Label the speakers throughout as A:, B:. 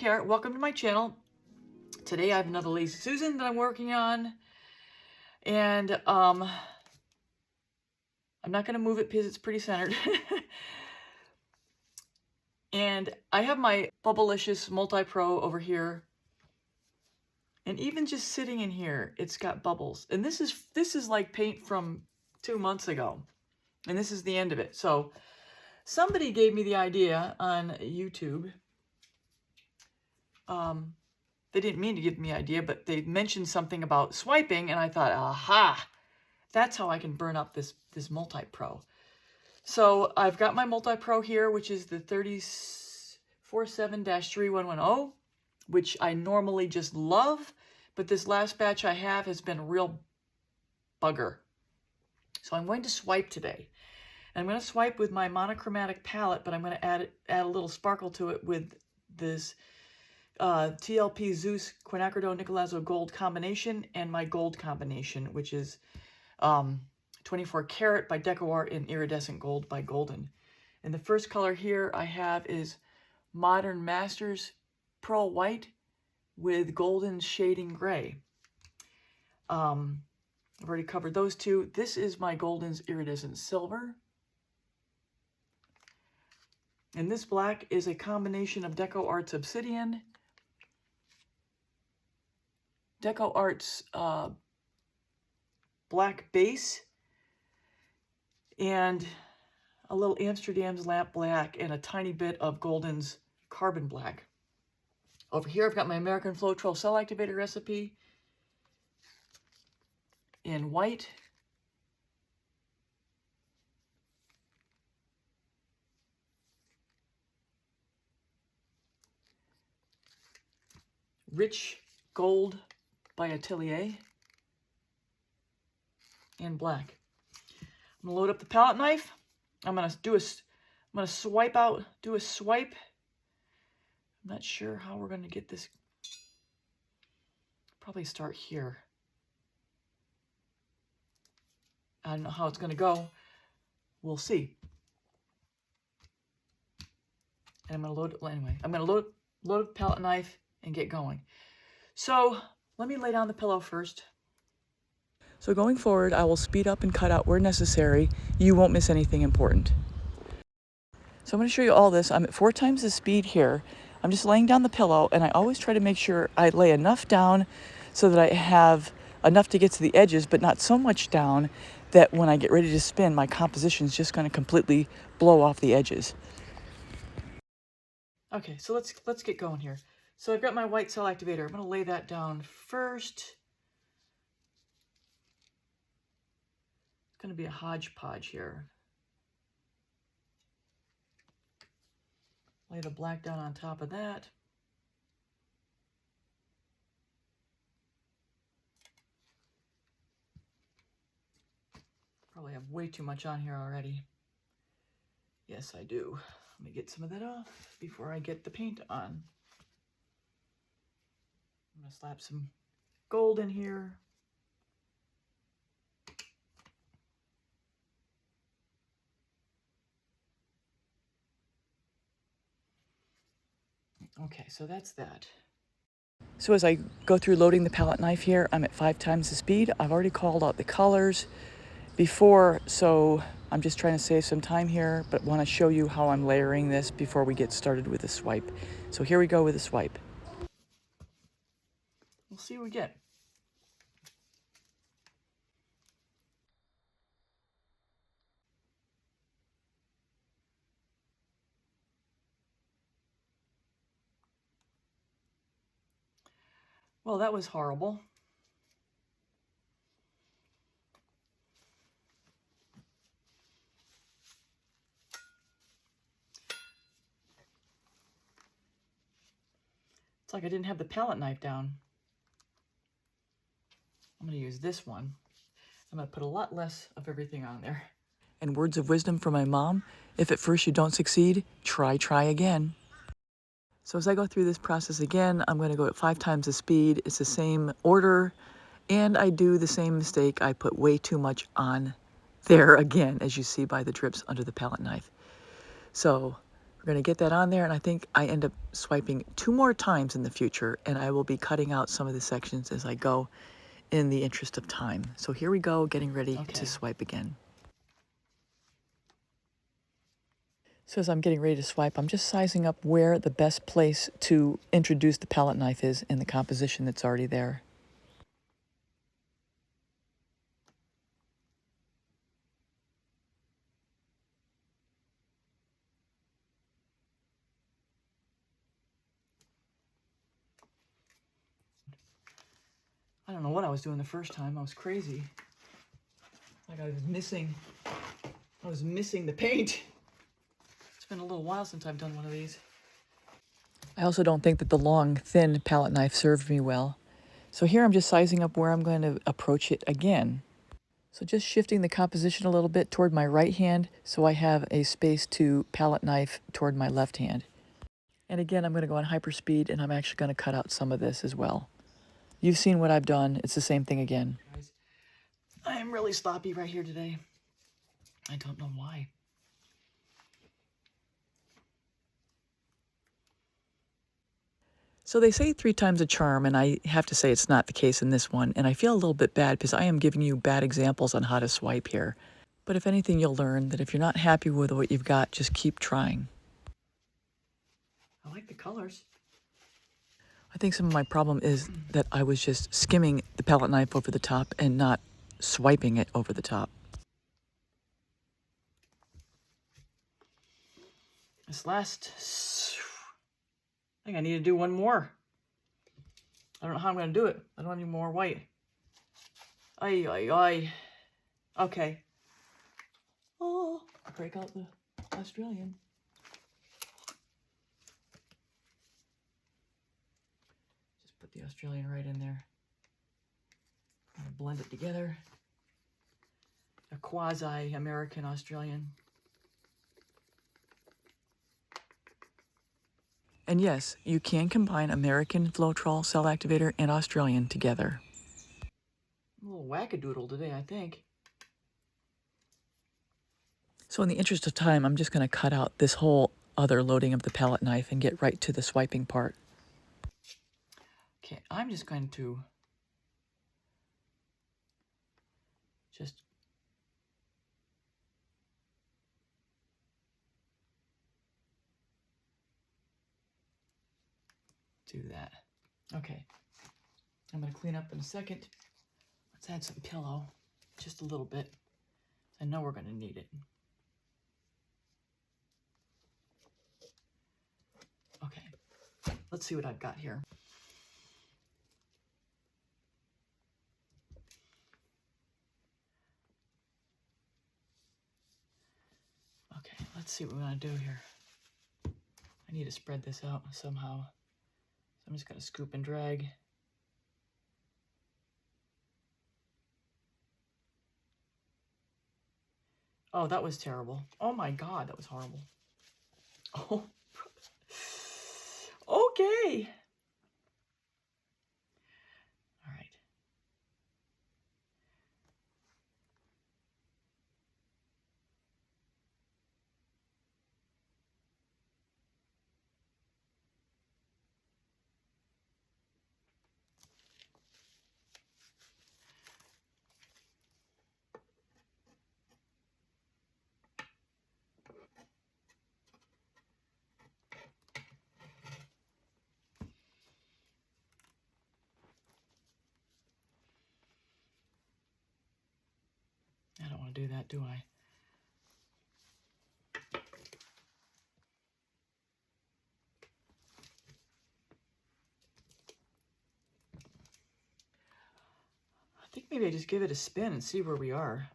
A: care. Welcome to my channel. Today I have another Lazy Susan that I'm working on. And I'm not going to move it because it's pretty centered. And I have my Bubblicious Multi-Pro over here. And even just sitting in here, it's got bubbles. And this is like paint from 2 months ago. And this is the end of it. So somebody gave me the idea on YouTube. They didn't mean to give me the idea, but they mentioned something about swiping, and I thought, aha, that's how I can burn up this Multi-Pro. So I've got my Multi-Pro here, which is the 3047-3110, which I normally just love, but this last batch I have has been a real bugger. So I'm going to swipe today. And I'm going to swipe with my monochromatic palette, but I'm going to add a little sparkle to it with this TLP Zeus Quinacridone Nicolazzo Gold combination and my gold combination, which is 24 Karat by DecoArt and Iridescent Gold by Golden. And the first color here I have is Modern Masters Pearl White with Golden Shading Gray. I've already covered those two. This is my Golden's Iridescent Silver. And this black is a combination of DecoArt's Obsidian, DecoArt's black base, and a little Amsterdam's Lamp Black and a tiny bit of Golden's Carbon Black. Over here I've got my American Floetrol Cell Activator recipe in white. Rich Gold by Atelier, and black. I'm gonna load up the palette knife. I'm gonna swipe out, do a swipe. I'm not sure how we're gonna get this. Probably start here. I don't know how it's gonna go. We'll see. And I'm gonna load it anyway. I'm gonna load the palette knife and get going. So let me lay down the pillow first. So going forward, I will speed up and cut out where necessary. You won't miss anything important. So I'm going to show you all this. I'm at 4 times the speed here. I'm just laying down the pillow, and I always try to make sure I lay enough down so that I have enough to get to the edges, but not so much down that when I get ready to spin, my composition is just going to completely blow off the edges. Okay, so let's get going here. So I've got my white cell activator. I'm going to lay that down first. It's going to be a hodgepodge here. Lay the black down on top of that. Probably have way too much on here already. Yes, I do. Let me get some of that off before I get the paint on. I'm going to slap some gold in here. Okay, so that's that. So as I go through loading the palette knife here, I'm at 5 times the speed. I've already called out the colors before, so I'm just trying to save some time here, but want to show you how I'm layering this before we get started with the swipe. So here we go with the swipe. We'll see what we get. Well, that was horrible. It's like I didn't have the palette knife down. I'm going to use this one. I'm going to put a lot less of everything on there. And words of wisdom from my mom, if at first you don't succeed, try again. So as I go through this process again, I'm going to go at 5 times the speed. It's the same order, and I do the same mistake. I put way too much on there again, as you see by the drips under the palette knife. So We're going to get that on there, and I think I end up swiping 2 more times in the future, and I will be cutting out some of the sections as I go in the interest of time. So here we go, getting ready to swipe again. So as I'm getting ready to swipe, I'm just sizing up where the best place to introduce the palette knife is in the composition that's already there. I don't know what I was doing the first time. I was crazy. Like I was missing the paint. It's been a little while since I've done one of these. I also don't think that the long, thin palette knife served me well. So here I'm just sizing up where I'm going to approach it again. So just shifting the composition a little bit toward my right hand so I have a space to palette knife toward my left hand. And again, I'm going to go on hyperspeed, and I'm actually going to cut out some of this as well. You've seen what I've done. It's the same thing again. Guys, I am really sloppy right here today. I don't know why. So they say 3 times a charm, and I have to say it's not the case in this one. And I feel a little bit bad because I am giving you bad examples on how to swipe here. But if anything, you'll learn that if you're not happy with what you've got, just keep trying. I like the colors. I think some of my problem is that I was just skimming the palette knife over the top and not swiping it over the top. This last, I think I need to do one more. I don't know how I'm going to do it. I don't have any more white. Ay, ay, ay. Okay. Oh, break out the Australian. Just put the Australian right in there. Blend it together. A quasi-American Australian. And yes, you can combine American Floetrol cell activator and Australian together. A little wackadoodle today, I think. So in the interest of time, I'm just going to cut out this whole other loading of the palette knife and get right to the swiping part. Okay, I'm just going to just do that. Okay, I'm going to clean up in a second. Let's add some pillow, just a little bit. I know we're going to need it. Okay, let's see what I've got here. Okay, let's see what we want to do here. I need to spread this out somehow. So I'm just going to scoop and drag. Oh, that was terrible. Oh my God, that was horrible. Oh, okay. All right. I don't want to do that, do I? I think maybe I just give it a spin and see where we are.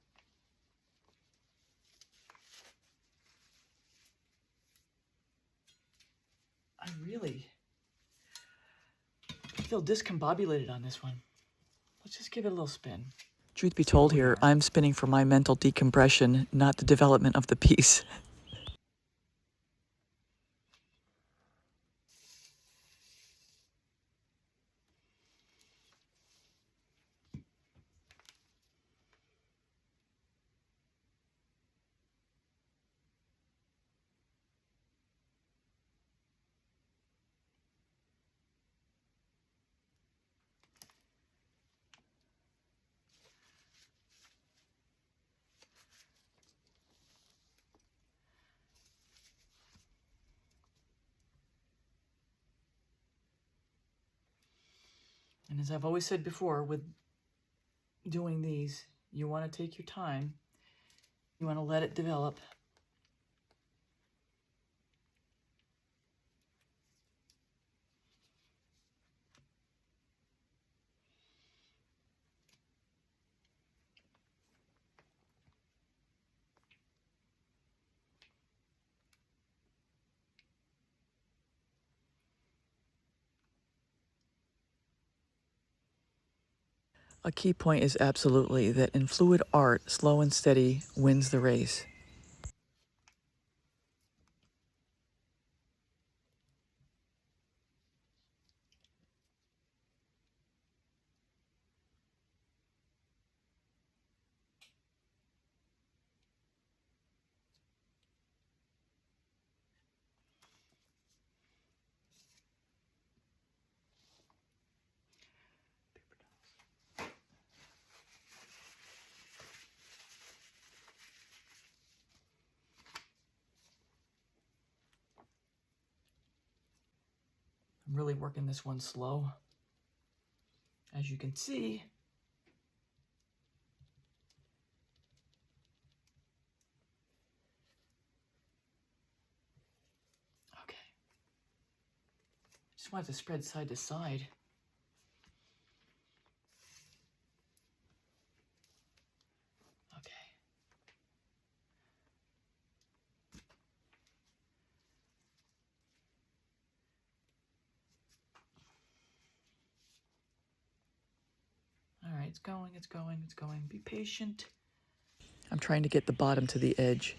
A: I really feel discombobulated on this one. Let's just give it a little spin. Truth be told here, I'm spinning for my mental decompression, not the development of the piece. And as I've always said before, with doing these, you want to take your time. You want to let it develop. A key point is absolutely that in fluid art, slow and steady wins the race. I'm really working this one slow. As you can see, okay. Just want it to spread side to side. Okay. All right, it's going, it's going, it's going. Be patient. I'm trying to get the bottom to the edge.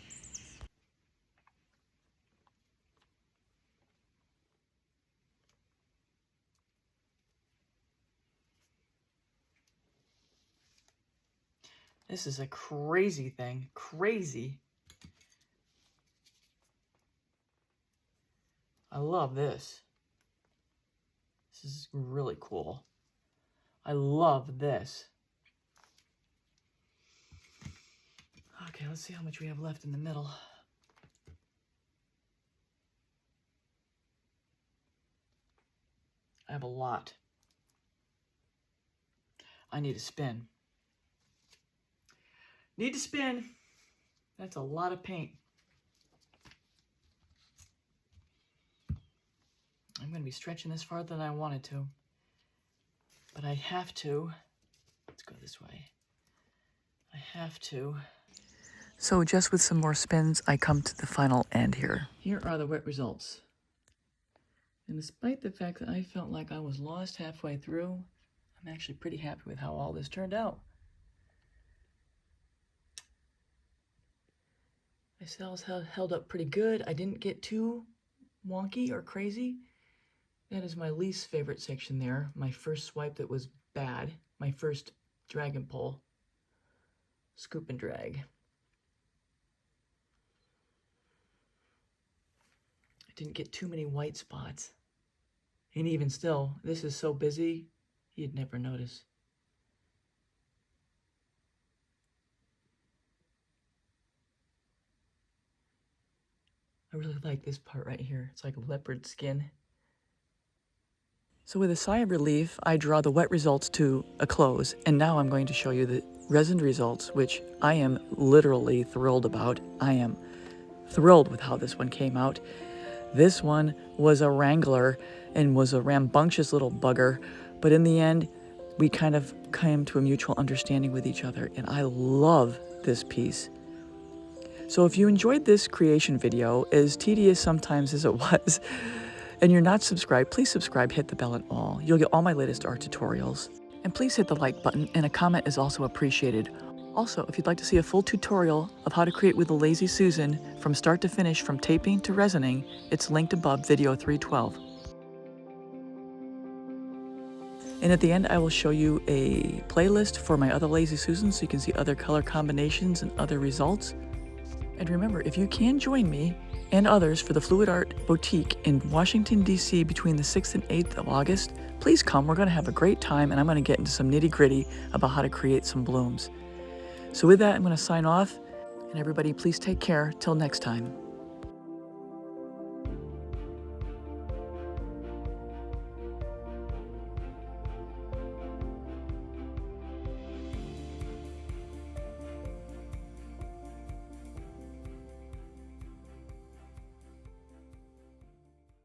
A: This is a crazy thing, crazy. I love this. This is really cool. I love this. Okay, let's see how much we have left in the middle. I have a lot. I need to spin. Need to spin. That's a lot of paint. I'm going to be stretching this farther than I wanted to. But I have to. Let's go this way. I have to. So just with some more spins, I come to the final end here. Here are the wet results. And despite the fact that I felt like I was lost halfway through, I'm actually pretty happy with how all this turned out. My cells held up pretty good. I didn't get too wonky or crazy. That is my least favorite section there. My first swipe that was bad. My first drag and pull. Scoop and drag. I didn't get too many white spots. And even still, this is so busy, you'd never notice. I really like this part right here. It's like leopard skin. So with a sigh of relief, I draw the wet results to a close, and now I'm going to show you the resin results, which I am literally thrilled about. I am thrilled with how this one came out. This one was a wrangler and was a rambunctious little bugger, but in the end, we kind of came to a mutual understanding with each other, and I love this piece. So if you enjoyed this creation video, as tedious sometimes as it was, and you're not subscribed, please subscribe, hit the bell and all. You'll get all my latest art tutorials. And please hit the like button, and a comment is also appreciated. Also, if you'd like to see a full tutorial of how to create with the Lazy Susan from start to finish, from taping to resining, it's linked above video 312. And at the end, I will show you a playlist for my other Lazy Susans so you can see other color combinations and other results. And remember, if you can join me and others for the Fluid Art Boutique in Washington, D.C. between the 6th and 8th of August, please come. We're going to have a great time, and I'm going to get into some nitty-gritty about how to create some blooms. So with that, I'm going to sign off, and everybody please take care. Till next time.